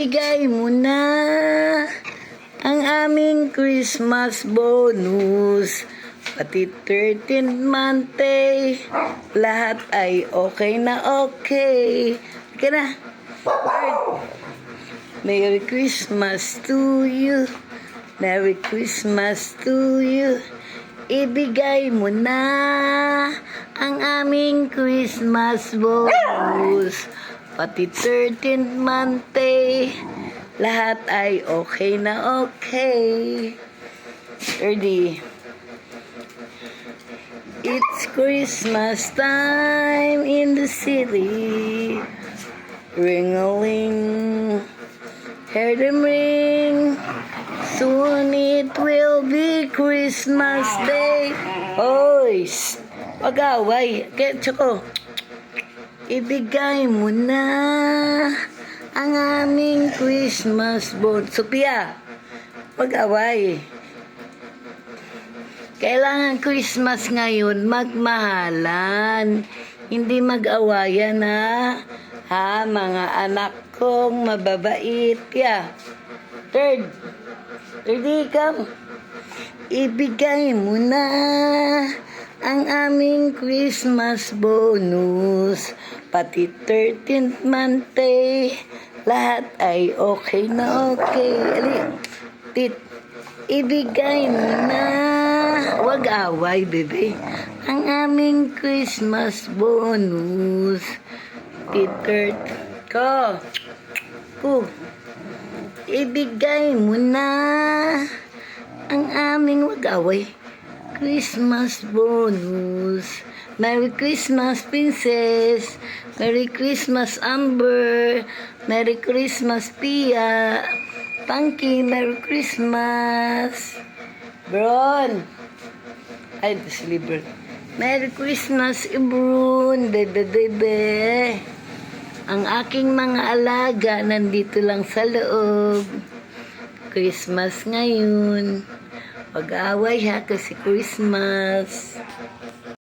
Ibigay mo na ang aming Christmas bonus. Pati 13th month lahat ay okay na okay. Sige na. Merry Christmas to you. Merry Christmas to you. Ibigay mo na ang aming Christmas bonus. Pati 13th month lahat ay okay na okay. Ready? It's Christmas time in the city. Ring-a-ling, hear them ring. Soon it will be Christmas Day. Hoy, pag-away. Kaya, Choco, ibigay mo na ang aming Christmas bonus. Sophia, pag-away. Kailangan Christmas ngayon, magmahalan. Hindi mag-awayan ha, mga anak kong mababait. Yeah. Ready, come. Ibigay mo na ang aming Christmas bonus. Pati 13th month lahat ay okay na okay. Ali, ibigay mo na. Huwag away, bebe. Ang aming Christmas bonus. Peter, ko. Ibigay mo na ang aming wag away. Christmas bonus. Merry Christmas, Princess. Merry Christmas, Amber. Merry Christmas, Pia. Punky, Merry Christmas. Bron. Ay, this libre. Merry Christmas, Ibrun. Bebe. Ang aking mga alaga nandito lang sa loob. Christmas ngayon. Pag-away ha kasi Christmas.